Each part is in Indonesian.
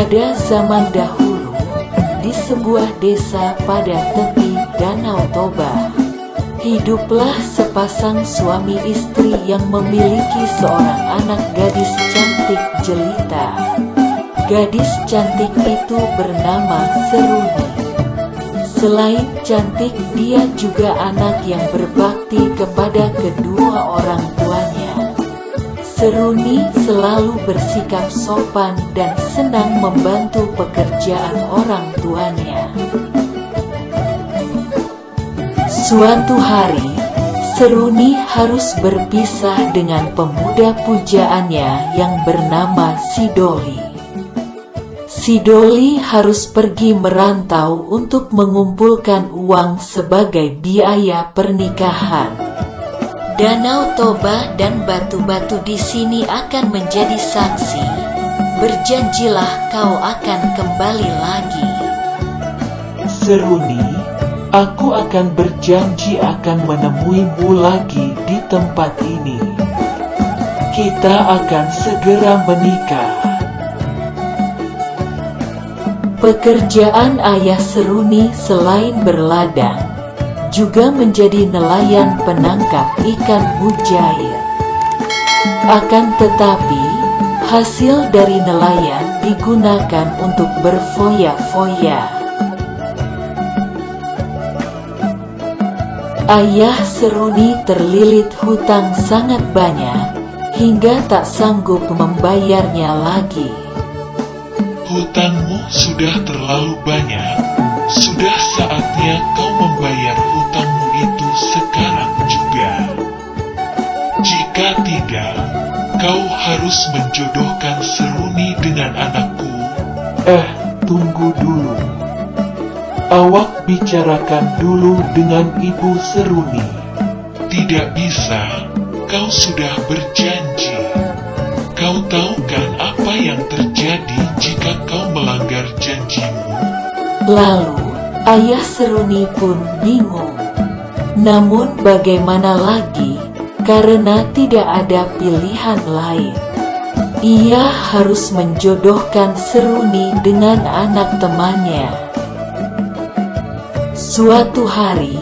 Pada zaman dahulu, di sebuah desa pada tepi Danau Toba, hiduplah sepasang suami istri yang memiliki seorang anak gadis cantik jelita. Gadis cantik itu bernama Seruni. Selain cantik, dia juga anak yang berbakti kepada kedua orang tuanya. Seruni selalu bersikap sopan dan senang membantu pekerjaan orang tuanya. Suatu hari, Seruni harus berpisah dengan pemuda pujaannya yang bernama Sidoli. Sidoli harus pergi merantau untuk mengumpulkan uang sebagai biaya pernikahan. Danau Toba dan batu-batu di sini akan menjadi saksi. Berjanjilah kau akan kembali lagi. Seruni, aku akan berjanji akan menemuimu lagi di tempat ini. Kita akan segera menikah. Pekerjaan ayah Seruni selain berladang, juga menjadi nelayan penangkap ikan mujair. Akan tetapi, hasil dari nelayan digunakan untuk berfoya-foya. Ayah Seruni terlilit hutang sangat banyak, hingga tak sanggup membayarnya lagi. Hutangmu sudah terlalu banyak. Sudah saatnya kau membayar hutangmu itu sekarang juga. Jika tidak, kau harus menjodohkan Seruni dengan anakku. Tunggu dulu. Awak bicarakan dulu dengan Ibu Seruni. Tidak bisa, kau sudah berjanji. Kau tahu kan apa yang terjadi jika kau melanggar janjimu? Lalu, ayah Seruni pun bingung. Namun bagaimana lagi, karena tidak ada pilihan lain. Ia harus menjodohkan Seruni dengan anak temannya. Suatu hari,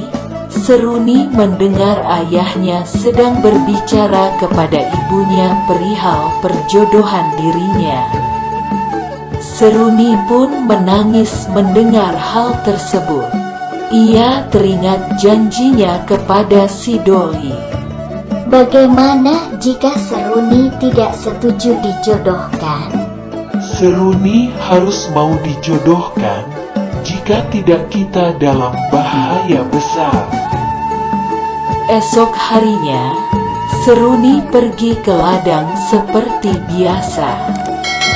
Seruni mendengar ayahnya sedang berbicara kepada ibunya perihal perjodohan dirinya. Seruni pun menangis mendengar hal tersebut. Ia teringat janjinya kepada Sidoli. Bagaimana jika Seruni tidak setuju dijodohkan? Seruni harus mau dijodohkan, jika tidak kita dalam bahaya besar. Esok harinya, Seruni pergi ke ladang seperti biasa.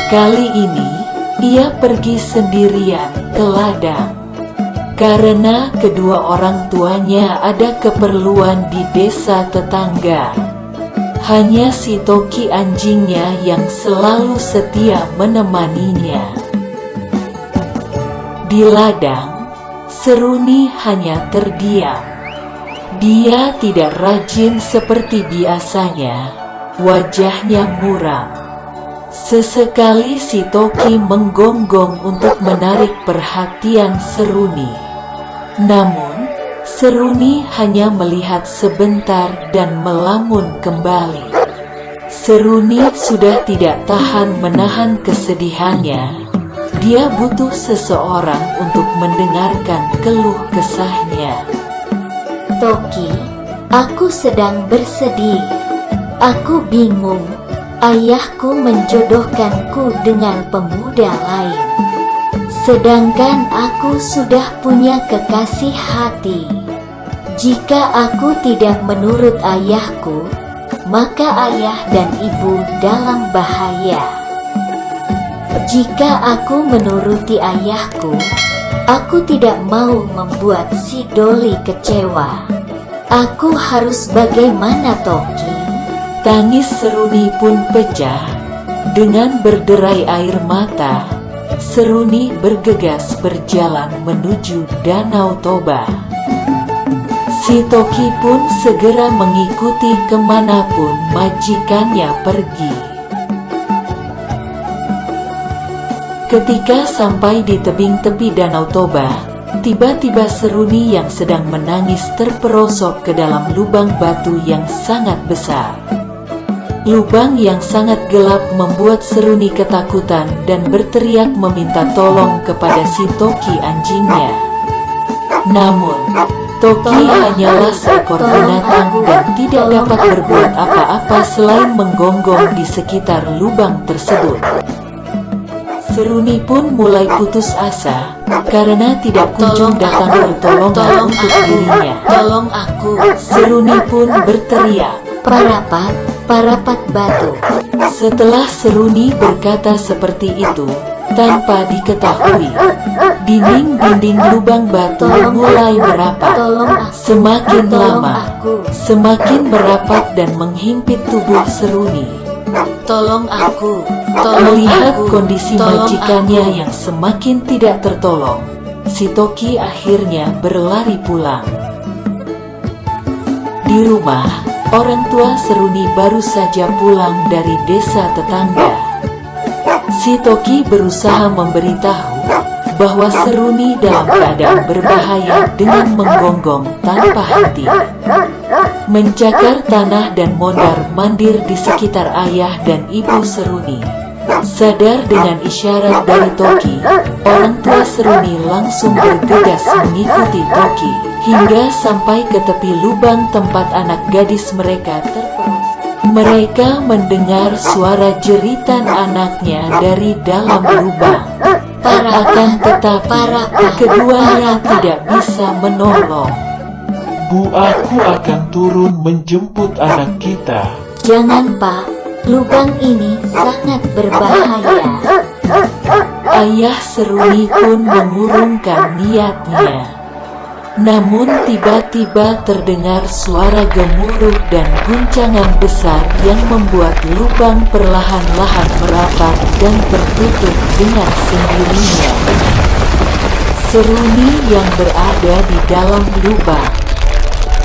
Kali ini, ia pergi sendirian ke ladang. Karena kedua orang tuanya ada keperluan di desa tetangga. Hanya si Toki anjingnya yang selalu setia menemaninya. Di ladang, Seruni hanya terdiam. Dia tidak rajin seperti biasanya, wajahnya muram. Sesekali si Toki menggonggong untuk menarik perhatian Seruni. Namun, Seruni hanya melihat sebentar dan melamun kembali. Seruni sudah tidak tahan menahan kesedihannya. Dia butuh seseorang untuk mendengarkan keluh kesahnya. Toki, aku sedang bersedih. Aku bingung. Ayahku menjodohkanku dengan pemuda lain. Sedangkan aku sudah punya kekasih hati. Jika aku tidak menurut ayahku, maka ayah dan ibu dalam bahaya. Jika aku menuruti ayahku, aku tidak mau membuat Sidoli kecewa. Aku harus bagaimana, Toki? Tangis Seruni pun pecah. Dengan berderai air mata, Seruni bergegas berjalan menuju Danau Toba. Si Toki pun segera mengikuti kemanapun majikannya pergi. Ketika sampai di tebing tepi Danau Toba, tiba-tiba Seruni yang sedang menangis terperosok ke dalam lubang batu yang sangat besar. Lubang yang sangat gelap membuat Seruni ketakutan dan berteriak meminta tolong kepada si Toki anjingnya. Namun, Toki hanyalah seekor binatang dan tidak dapat berbuat apa-apa selain menggonggong di sekitar lubang tersebut. Seruni pun mulai putus asa, karena tidak kunjung datang pertolongan untuk dirinya. Tolong aku. Seruni pun berteriak, Parapat batu. Setelah Seruni berkata seperti itu, tanpa diketahui, dinding-dinding lubang batu mulai merapat. Semakin lama, semakin merapat dan menghimpit tubuh Seruni. Tolong aku. Melihat kondisi majikannya yang semakin tidak tertolong, si Toki akhirnya berlari pulang. Di rumah, orang tua Seruni baru saja pulang dari desa tetangga. Si Toki berusaha memberitahu bahwa Seruni dalam keadaan berbahaya dengan menggonggong tanpa henti, mencakar tanah dan mondar-mandir di sekitar ayah dan ibu Seruni. Sadar dengan isyarat dari Toki, orang tua Seruni langsung bergegas mengikuti Toki hingga sampai ke tepi lubang tempat anak gadis mereka terperosok. Mereka mendengar suara jeritan anaknya dari dalam lubang. Akan tetapi, keduanya tidak bisa menolong. Bu, aku akan turun menjemput anak kita. Jangan, Pak. Lubang ini sangat berbahaya. Ayah Seruni pun mengurungkan niatnya. Namun tiba-tiba terdengar suara gemuruh dan guncangan besar yang membuat lubang perlahan-lahan merapat dan tertutup dengan sendirinya. Seruni yang berada di dalam lubang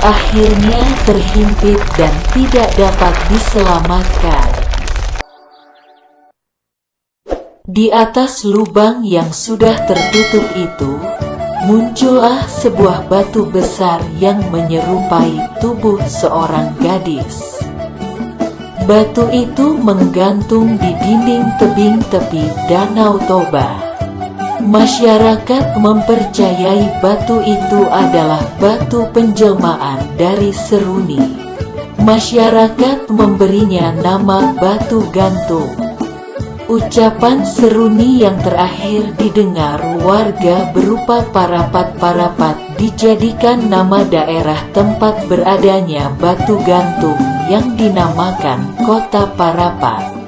akhirnya terhimpit dan tidak dapat diselamatkan. Di atas lubang yang sudah tertutup itu, muncullah sebuah batu besar yang menyerupai tubuh seorang gadis. Batu itu menggantung di dinding tebing tepi Danau Toba. Masyarakat mempercayai batu itu adalah batu penjelmaan dari Seruni. Masyarakat memberinya nama Batu Gantung. Ucapan Seruni yang terakhir didengar warga berupa Parapat-Parapat dijadikan nama daerah tempat beradanya batu gantung yang dinamakan Kota Parapat.